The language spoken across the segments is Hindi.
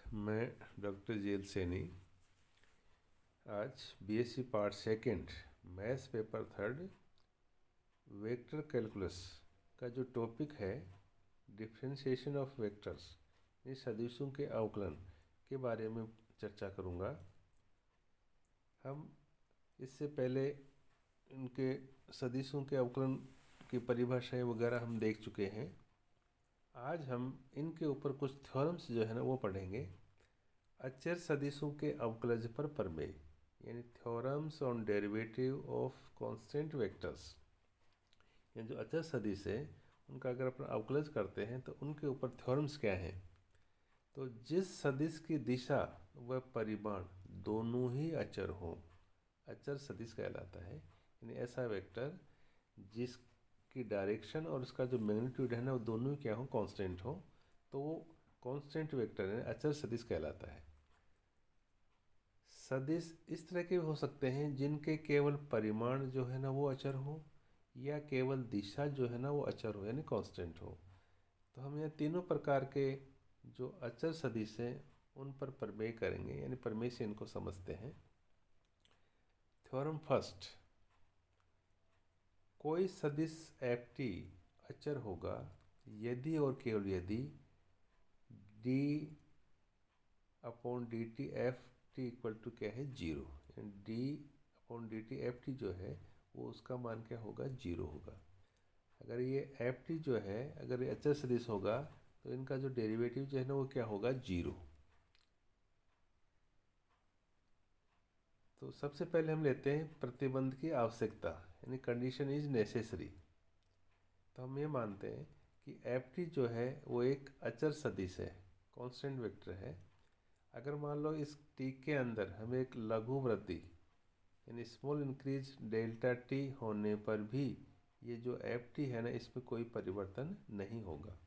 मैं डॉक्टर जेल सैनी आज BSc part second maths paper third vector calculus का जो टॉपिक है डिफरेंशिएशन ऑफ वेक्टर्स यानी सदिशों के अवकलन के बारे में चर्चा करूँगा। हम इससे पहले इनके सदिशों के अवकलन की परिभाषाएं वगैरह हम देख चुके हैं। आज हम इनके ऊपर कुछ थ्योरम्स जो है ना वो पढ़ेंगे। अचर सदिशों के अवकलज पर प्रमेय यानी theorems on derivative of constant vectors. यानी जो अचर सदिश है उनका अगर अपन अवकलज करते हैं तो उनके ऊपर थ्योरम्स क्या हैं। तो जिस सदिश की दिशा व परिमाण दोनों ही अचर हों, अचर सदिश कहलाता है। यानी ऐसा वेक्टर जिसकी डायरेक्शन और उसका जो मैग्नीट्यूड है ना वो दोनों ही क्या हो, कांस्टेंट हो, तो वो कांस्टेंट वेक्टर है, अचर सदिश कहलाता है। सदिश इस तरह के हो सकते हैं जिनके केवल परिमाण जो है ना वो अचर हो या केवल दिशा जो है ना वो अचर हो यानी कांस्टेंट हो। तो हम यह तीनों प्रकार के जो अचर सदिश हैं उन पर प्रमेय करेंगे, यानी प्रमेय से इनको समझते हैं। थ्योरम फर्स्ट, कोई सदिश एफ टी अचर होगा यदि और केवल यदि d upon D t f t equal to क्या है, zero. D upon D t f t जो है वो उसका मान क्या होगा, जीरो होगा। अगर ये एफ टी जो है अगर ये अचर सदिश होगा तो इनका जो डेरिवेटिव जो है ना वो क्या होगा, जीरो। तो सबसे पहले हम लेते हैं प्रतिबंध की आवश्यकता यानी कंडीशन इज नेसेसरी। तो हम ये मानते हैं कि एफ टी जो है वो एक अचर सदिश है, कांस्टेंट वेक्टर है। अगर मान लो इस टी के अंदर हमें एक लघु वृद्धि यानी स्मॉल इंक्रीज डेल्टा टी होने पर भी ये जो एफ टी है ना इसमें कोई परिवर्तन नहीं होगा,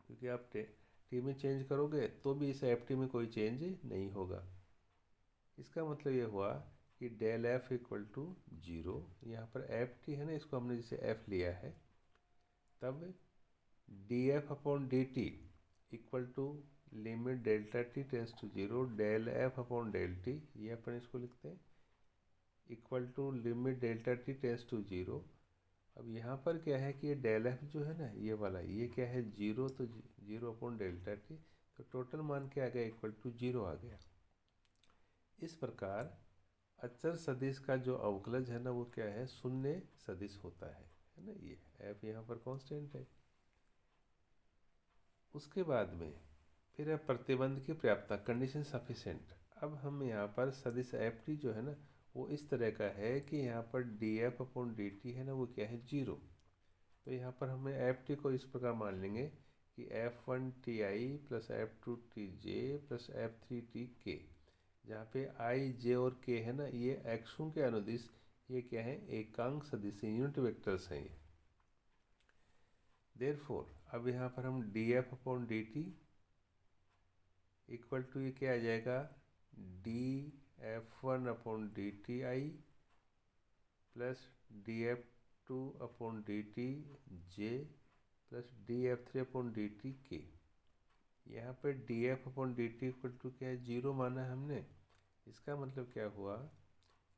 क्योंकि आप टी में चेंज करोगे तो भी इस एफ टी में कोई चेंज नहीं होगा। इसका मतलब ये हुआ कि del f equal to zero. यहाँ पर एफ टी है ना, इसको हमने जैसे एफ लिया है, तब d F upon D T equal to limit delta t tends to zero del f upon del t, ये अपन इसको लिखते हैं, equal to limit delta t tends to zero. अब यहाँ पर क्या है कि ये डेल एफ जो है ना ये वाला, ये क्या है, जीरो, तो जीरो अपॉन डेल्टा टी, तो टोटल मान क्या आ गया, इक्वल टू जीरो आ गया। इस प्रकार अचर सदिश का जो अवकलज है ना वो क्या है, शून्य सदिश होता है ना। ये एफ यहाँ पर कांस्टेंट है। उसके बाद में फिर है प्रतिबंध की पर्याप्तता, कंडीशन सफिशेंट। अब हम यहाँ पर सदिश एफ टी जो है ना वो इस तरह का है कि यहाँ पर D F upon D t है ना वो क्या है, जीरो। तो यहाँ पर हमें एफ टी को इस प्रकार मान लेंगे कि F one T i plus F two T j plus F three T के, जहाँ पे आई जे और के है ना ये एक्सों के अनुदिश ये क्या है, एकांक सदिश यूनिट वेक्टर्स हैं ये। देयरफॉर अब यहाँ पर हम d F upon D T equal to ये क्या आ जाएगा, d f one upon D t i plus d f two upon D t j plus d f three upon D t k. यहाँ पर D F upon D T equal to क्या है, जीरो माना है हमने। इसका मतलब क्या हुआ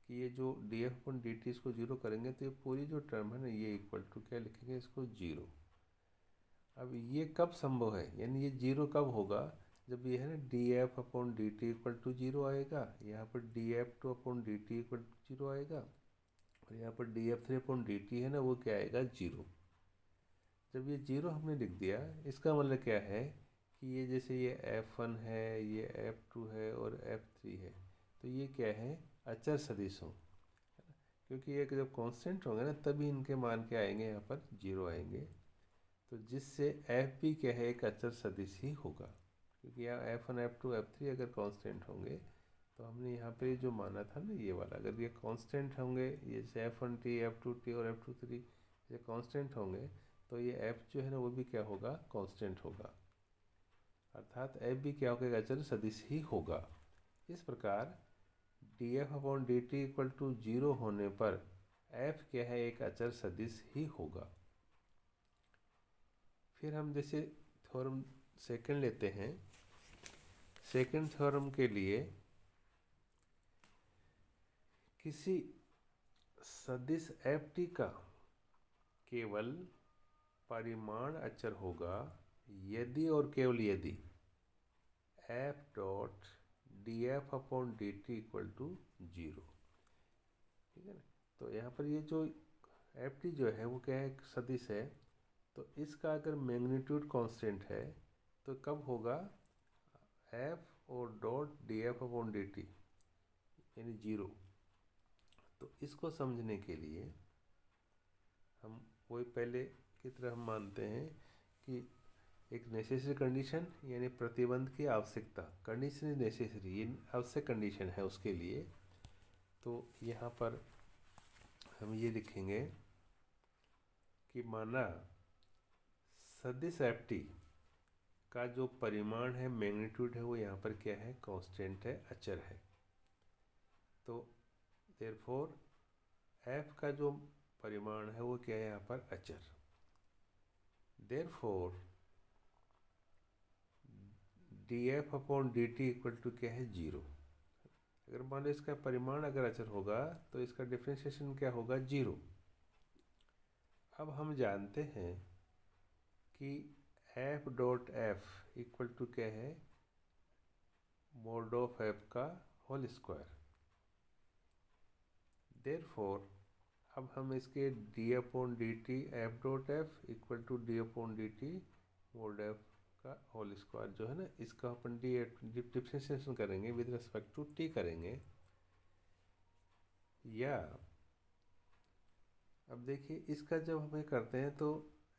कि ये जो D F upon D T इसको जीरो करेंगे तो ये पूरी जो टर्म है ना ये इक्वल टू क्या लिखेंगे, इसको जीरो। अब ये कब संभव है, यानी ये जीरो कब होगा, जब ये है ना d F upon D T equal to zero आएगा, यहाँ पर D f two upon D T equal to zero आएगा, और यहाँ पर D f three upon D t है ना वो क्या आएगा, जीरो। जब ये जीरो हमने लिख दिया इसका मतलब क्या है कि ये जैसे ये एफ वन है, ये एफ टू है और एफ थ्री है, तो ये क्या है, अचर सदिश हो, क्योंकि ये जब कांस्टेंट होंगे ना तभी इनके मान के आएंगे, यहाँ पर जीरो आएंगे। तो जिससे एफ भी क्या है, एक अचर सदिश ही होगा, क्योंकि यहाँ F one F two F three अगर कांस्टेंट होंगे तो हमने यहाँ पे जो माना था ना ये वाला, अगर ये कांस्टेंट होंगे, ये जैसे F one T F two T और एफ टू थ्री ये कांस्टेंट होंगे तो ये एफ जो है ना वो भी क्या होगा, कांस्टेंट होगा, अर्थात एफ भी क्या होगा, एक अचर सदिश ही होगा। इस प्रकार d F upon D T equal to zero होने पर एफ क्या है, एक अचर सदिश ही होगा। फिर हम जैसे थ्योरम सेकंड लेते हैं, सेकंड थ्योरम के लिए किसी सदिश ft का केवल परिमाण अचर होगा यदि और केवल यदि f dot d F upon D T equal to 0। ठीक है ना। तो यहाँ पर ये जो एफ टी जो है वो क्या है, एक सदिश है। तो इसका अगर मैग्नीट्यूड कांस्टेंट है तो कब होगा, एफ और dot d F upon D T यानी 0। तो इसको समझने के लिए हम वही पहले की तरह हम मानते हैं कि एक नेसेसरी कंडीशन यानी प्रतिबंध की आवश्यकता, कंडीशन इज नेसेसरी, ये आवश्यक कंडीशन है उसके लिए। तो यहाँ पर हम ये लिखेंगे कि माना सदिश एफ टी का जो परिमाण है, मैग्नीट्यूड है, वो यहाँ पर क्या है, कांस्टेंट है, अचर है। तो देयरफॉर एफ का जो परिमाण है वो क्या है यहाँ पर, अचर। Therefore d F upon D T equal to क्या है, 0। अगर मान लो इसका परिमाण अगर अचर होगा तो इसका डिफरेंशिएशन क्या होगा, 0। अब हम जानते हैं कि f dot f equal to क्या है, मोड ऑफ एफ का होल स्क्वायर। देयरफॉर अब हम इसके d upon D t f dot f equal to d upon D t mod f का होल स्क्वायर जो है ना, इसका अपन डिफरेंशिएशन करेंगे विद रिस्पेक्ट टू टी करेंगे। या अब देखिए इसका जब हमें करते हैं तो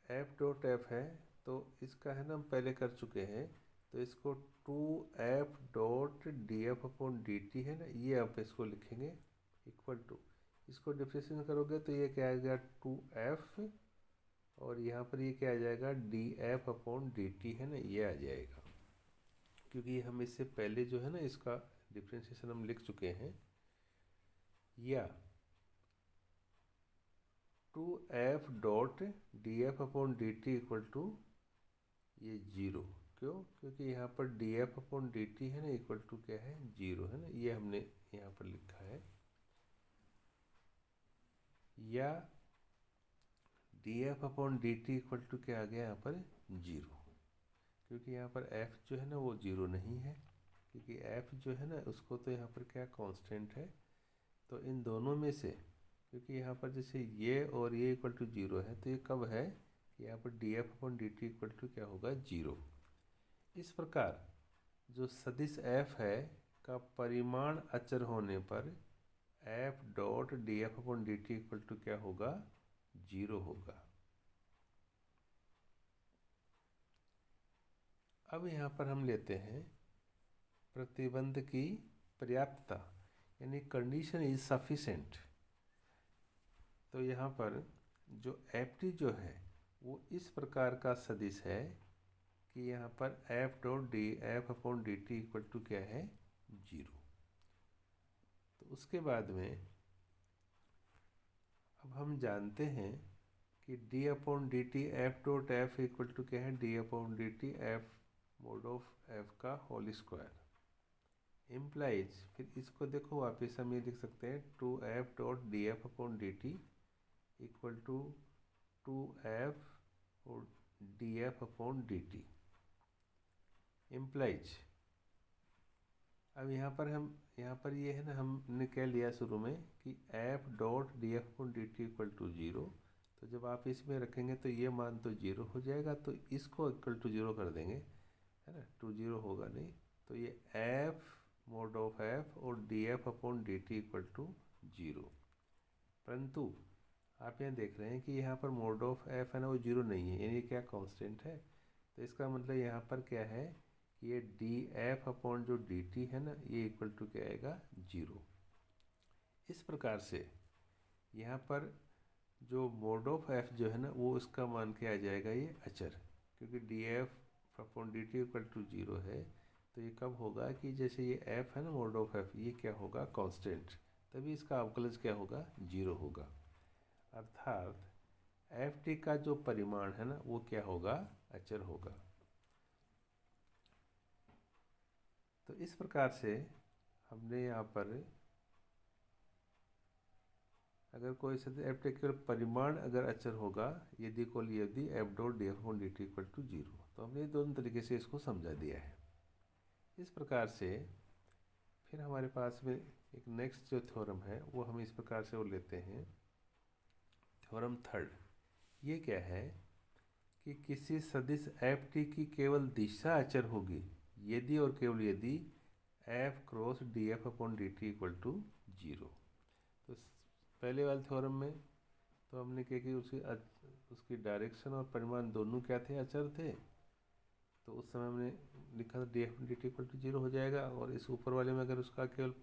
एफ डॉट एफ है, तो इसका है ना हम पहले कर चुके हैं। तो इसको 2f dot d F upon D t है ना, ये आप इसको लिखेंगे इक्वल टू, इसको डिफरेंशिएशन करोगे तो ये क्या आ जाएगा, 2f, और यहाँ पर ये क्या आ जाएगा, d F upon D t है ना, ये आ जाएगा। क्योंकि हम इससे पहले जो है ना इसका डिफरेंशिएशन हम लिख चुके हैं। या 2f dot d F upon D T equal to ये 0। क्यों, क्योंकि यहाँ पर D F upon D t है ना इक्वल टू क्या है, 0 है ना, ये हमने यहाँ पर लिखा है। या d F upon D T equal to क्या आ गया यहाँ पर, 0। क्योंकि यहाँ पर f जो है ना वो 0 नहीं है, क्योंकि f जो है ना उसको तो यहाँ पर क्या कांस्टेंट है। तो इन दोनों में से, क्योंकि यहाँ पर जैसे ये और ये इक्वल टू 0 है, तो ये कब है कि यहाँ पर D F upon D T equal to क्या होगा, 0। इस प्रकार जो सदिश f है का परिमाण अचर होने पर f dot d F upon D T equal to क्या होगा, 0 होगा। अब यहाँ पर हम लेते हैं प्रतिबंध की पर्याप्तता, यानी कंडीशन इज सफिशेंट। तो यहाँ पर जो एफ टी जो है वो इस प्रकार का सदिश है कि यहाँ पर f dot d F upon D T equal to क्या है, 0। तो उसके बाद में अब हम जानते हैं कि d upon D t f dot f equal to क्या है, d upon D t f mod of f का होल स्क्वायर इम्प्लाइज। फिर इसको देखो वापस हम ये लिख सकते हैं 2f dot d F upon D T equal to 2f और d F upon D t implies. अब यहाँ पर ये है ना, हमने क्या लिया शुरू में कि f dot d F upon D T equal to 0। तो जब आप इसमें रखेंगे तो ये मान तो 0 हो जाएगा, तो इसको इक्वल टू 0 कर देंगे, है ना, 2 0 होगा नहीं। तो ये f मोड ऑफ f और d F upon D T equal to 0। परंतु आप यहाँ देख रहे हैं कि यहाँ पर मोड ऑफ f है ना वो 0 नहीं है, यानी क्या कांस्टेंट है। तो इसका मतलब यहाँ पर क्या है कि ये डी एफ अपॉन जो डी टी है ना, ये इक्वल टू क्या आएगा, 0। इस प्रकार से यहाँ पर जो मोड ऑफ f जो है ना वो इसका मान के आ जाएगा ये अचर, क्योंकि d F upon D T equal to 0 है। तो ये कब होगा कि जैसे ये f है ना मोड ऑफ f, ये क्या होगा, कांस्टेंट, तभी इसका अवकलज क्या होगा, 0 होगा। अर्थात एफ टी का जो परिमाण है ना वो क्या होगा, अचर होगा। तो तो इस प्रकार से हमने यहाँ पर अगर कोई एफ टी केवल परिमाण अगर अचर होगा यदि f dot d f d T equal to zero, तो हमने दोनों तरीके से इसको समझा दिया है। इस प्रकार से फिर हमारे पास में एक नेक्स्ट जो थ्योरम है वो हम इस प्रकार से वो लेते हैं। थ्योरम थर्ड ये क्या है कि किसी सदिश एफ टी की केवल दिशा अचर होगी यदि और केवल यदि f cross D F upon D T equal to zero. तो पहले वाले थ्योरम में तो हमने क्या कि उसकी डायरेक्शन और परिमाण दोनों क्या थे, अचर थे। तो उस समय हमने लिखा था d f d T equal to zero हो जाएगा। और इस ऊपर वाले में अगर उसका केवल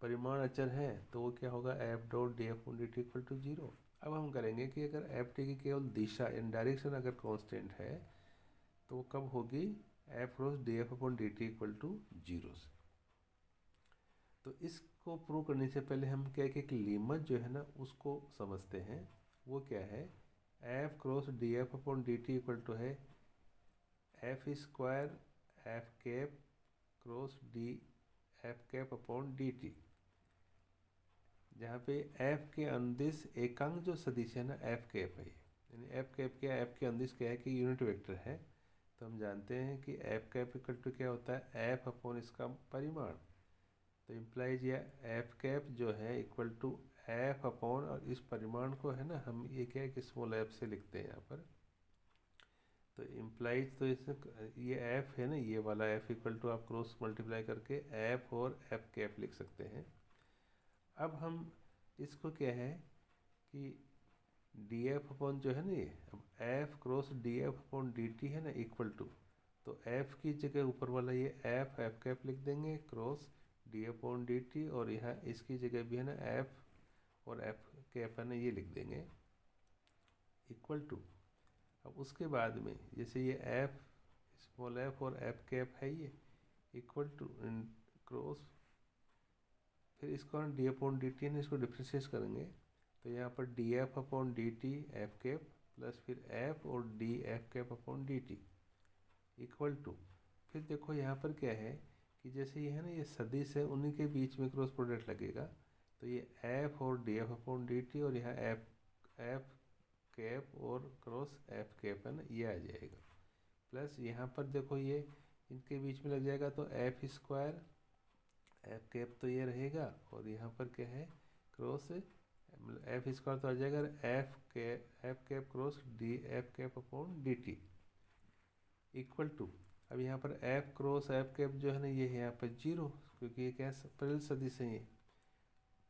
परिमाण अचर है तो वो क्या होगा, f dot d f d T equal to zero. अब हम करेंगे कि अगर एफ टी की केवल दिशा इन डायरेक्शन अगर कांस्टेंट है तो वो कब होगी, f cross D F upon D T equal to zero से। तो इसको प्रूव करने से पहले हम क्या कि एक लिमिट जो है ना उसको समझते हैं। वो क्या है, F cross D F upon D T equal to है F square F cap cross D F cap upon D T, जहाँ पे एफ के अंदिश एकांक जो सदिश है ना एफ कैप है, यानी एफ कैप क्या है, एफ के अंदिश क्या है कि यूनिट वेक्टर है। तो हम जानते हैं कि एफ कैप इक्वल टू क्या होता है, एफ अपॉन इसका परिमाण। तो इम्प्लाइज या एफ कैप जो है इक्वल टू एफ अपॉन, और इस परिमाण को है ना हम ये क्या है कि स्मॉल एफ से लिखते हैं यहाँ पर। तो इम्प्लाइज तो इसमें ये एफ है ना, ये वाला एफ इक्वल टू आप क्रॉस मल्टीप्लाई करके एफ और एफ कैप लिख सकते हैं। अब हम इसको क्या है कि डी एफ अपॉन जो है ना, ये अब F cross D F upon D t है ना इक्वल टू, तो एफ की जगह ऊपर वाला ये एफ एफ कैप लिख देंगे cross D F upon D T, और यहाँ इसकी जगह भी है ना एफ और एफ कैप है ना ये लिख देंगे इक्वल टू। अब उसके बाद में जैसे ये एफ स्मॉल एफ और एफ कैप है ये इक्वल टू क्रॉस, फिर इसको हम डी अपॉन डी टी है इसको डिफ्रेंशिएट करेंगे। तो यहाँ पर D F upon D t f cap plus फिर एफ और d F cap upon D T equal to, फिर देखो यहाँ पर क्या है कि जैसे ये है ना ये सदिश है उन्हीं के बीच में क्रॉस प्रोडक्ट लगेगा। तो ये एफ और d F upon D T और यहाँ एफ एफ कैप और क्रॉस एफ कैप है ना ये आ जाएगा, प्लस यहाँ पर देखो ये इनके बीच में लग जाएगा तो एफ स्क्वायर एफ कैप तो ये रहेगा, और यहाँ पर क्या है क्रॉस एफ स्क्वायर तो आ जाएगा f cap cross D F cap upon D T equal to. अब यहाँ पर एफ क्रॉस एफ कैप जो है ना ये है यहाँ पर जीरो, क्योंकि ये क्या परिल सदिश है ये,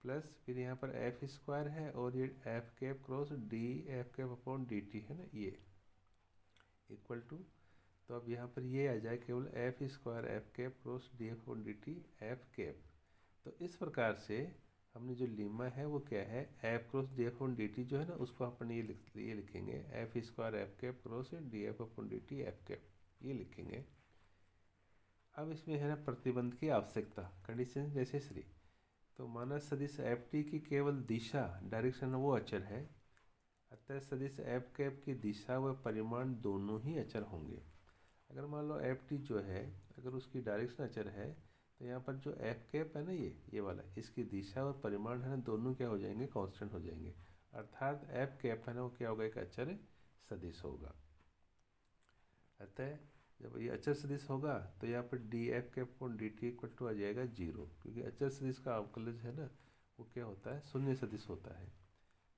प्लस फिर यहाँ पर एफ स्क्वायर है और ये f cap cross D F cap upon D t है ना ये इक्वल टू। तो अब यहाँ पर ये आ जाए केवल F square F cap cross D F upon D t f cap. तो इस प्रकार से हमने जो लीमा है वो क्या है, F cross D F upon D T जो है ना उसको अपन ये लिखेंगे F square F cap cross D F upon D t f cap ये लिखेंगे। अब इसमें है ना प्रतिबंध की आवश्यकता, कंडीशन नेसेसरी। तो माना सदिश एफ टी की केवल दिशा डायरेक्शन वो अचर है, अतः सदिश एफ कैप की दिशा व परिमाण दोनों ही अचर होंगे। अगर मान लो एफ टी जो है अगर उसकी डायरेक्शन अचर है तो यहाँ पर जो एफ कैप है ना ये वाला इसकी दिशा और परिमाण है ना दोनों क्या हो जाएंगे, कांस्टेंट हो जाएंगे। अर्थात एफ कैप है ना वो क्या होगा, एक अचर सदिश होगा। अतः जब ये अचर सदिश होगा तो यहाँ पर D F cap upon D T equal to आ जाएगा जीरो, क्योंकि अचर सदिश का अवकलज है ना वो क्या होता है, शून्य सदिश होता है।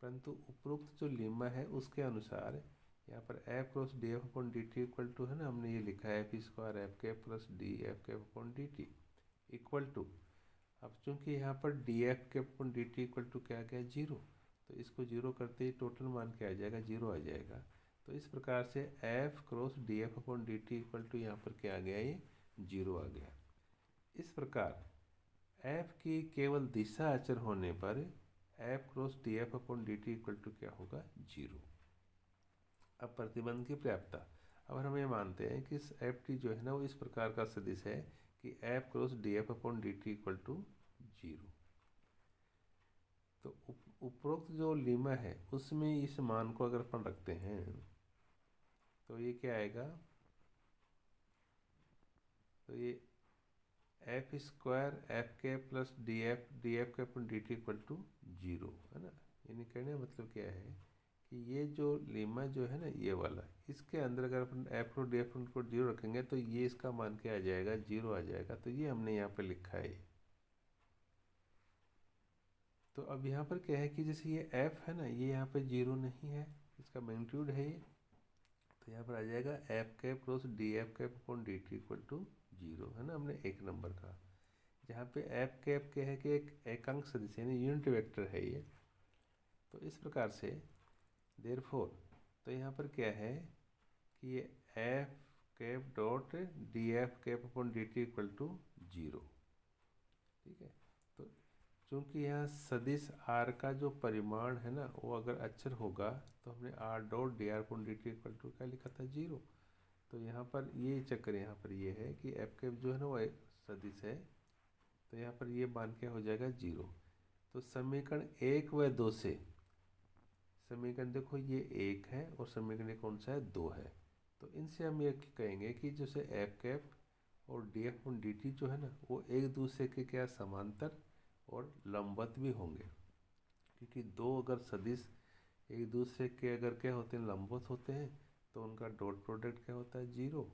परंतु उपरोक्त जो लीमा है उसके अनुसार यहाँ पर f cross D F upon D T equal to है ना हमने ये लिखा है F square F cap plus d F cap upon D T equal to. अब चूंकि यहाँ पर D F cap upon D T equal to क्या आ गया, जीरो, तो इसको जीरो करते ही टोटल मान क्या आ जाएगा, जीरो आ जाएगा। तो इस प्रकार से f cross D F upon D T equal to यहाँ पर क्या आ गया, ये जीरो आ गया। इस प्रकार एफ की केवल दिशा अचर होने पर f cross D F upon D T equal to क्या होगा, जीरो। अब प्रतिबंध की पर्याप्तता, अब हम ये मानते हैं कि एफ टी जो है ना वो इस प्रकार का सदिश है कि f cross D F upon D T equal to zero. तो उपरोक्त जो लीमा है उसमें इस मान को अगर अपन रखते हैं तो ये क्या आएगा, तो ये f square F cap plus d F cap upon D T equal to 0, है ना। यानी कहने का मतलब क्या है कि ये जो लेमा जो है ना ये वाला, इसके अंदर अगर अपन एफ को डी एफ को 0 रखेंगे तो ये इसका मान क्या आ जाएगा, 0 आ जाएगा। तो ये हमने यहाँ पे लिखा है। तो अब यहाँ पर क्या है कि जैसे ये एफ है ना, ये यहाँ पे 0 नहीं है, इसका मैग्नीट्यूड है ये। तो यहाँ पर आ जाएगा f cap cross D F cap upon D T equal to 0, है ना। हमने एक नंबर का, जहाँ पे एफ कैप क्या है कि एक एकांक सदिश यानी यूनिट वेक्टर है ये। तो इस प्रकार से देयरफॉर तो यहाँ पर क्या है कि ये f cap dot d F cap upon D T equal to 0, ठीक है। तो चूँकि यहाँ सदिश आर का जो परिमाण है ना वो अगर अक्षर होगा तो हमने r dot d r upon D T equal to क्या लिखा था, 0। तो यहाँ पर ये चक्कर यहाँ पर ये है कि एफ कैप जो है ना वो एक सदिश है, तो यहाँ पर ये मान के हो जाएगा 0। तो समीकरण 1 व 2 से, समीकरण देखो ये 1 है और समीकरण कौन सा है, 2 है। तो इनसे हम ये कहेंगे कि जैसे एफ कैप और डी एफ और डी टी जो है ना वो एक दूसरे के क्या समांतर और लंबवत भी होंगे, क्योंकि दो अगर सदिश एक दूसरे के अगर क्या होते हैं, लंबवत होते हैं, तो उनका डॉट प्रोडक्ट क्या होता है, 0।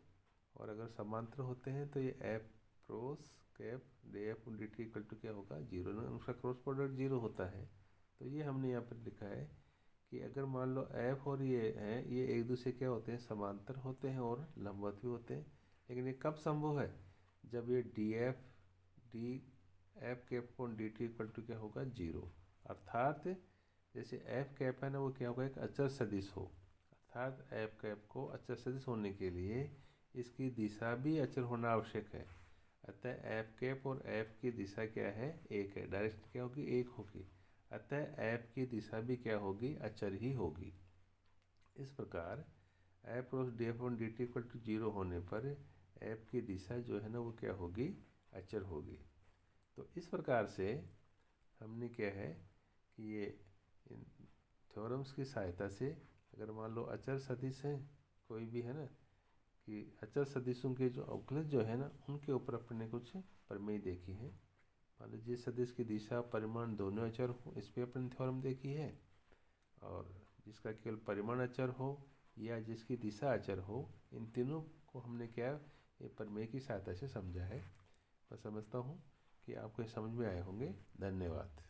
और अगर समांतर होते हैं तो ये f cross cap d f d T equal to क्या होगा, 0 ना, उसका क्रॉस प्रोडक्ट 0 होता है। तो ये हमने यहाँ पर लिखा है कि अगर मान लो एफ और ये हैं, ये एक दूसरे क्या होते हैं, समांतर होते हैं और लंबवत भी होते हैं। लेकिन ये कब संभव है, जब ये d F cap upon D T equal to क्या होगा, 0। अर्थात जैसे एफ कैप है ना वो क्या होगा, एक अचर सदिश हो। अर्थात एफ कैप को अचर सदिश होने के लिए इसकी दिशा भी अचर होना आवश्यक है। अतः एफ कैप और एफ की दिशा क्या है, एक है, डायरेक्शन क्या होगी, एक होगी। अतः एफ की दिशा भी क्या होगी, अचर ही होगी। इस प्रकार f cross D f d T equal to 0 होने पर एफ की दिशा जो है ना वो क्या होगी, अचर होगी। तो इस प्रकार से हमने क्या है कि ये इन थ्योरम्स की सहायता से अगर मान लो अचर सदिश हैं कोई भी, है ना, कि अचर सदिशों के जो अवकलज जो है ना उनके ऊपर अपने कुछ प्रमेय देखी है। मान लो जिस सदिश की दिशा परिमाण दोनों अचर हो, इस पर अपने थ्योरम देखी है। और जिसका केवल परिमाण अचर हो या जिसकी दिशा अचर हो, इन तीनों को हमने क्या ये प्रमेय की सहायता से समझा है। मैं समझता हूँ कि आपको ये समझ में आए होंगे। धन्यवाद।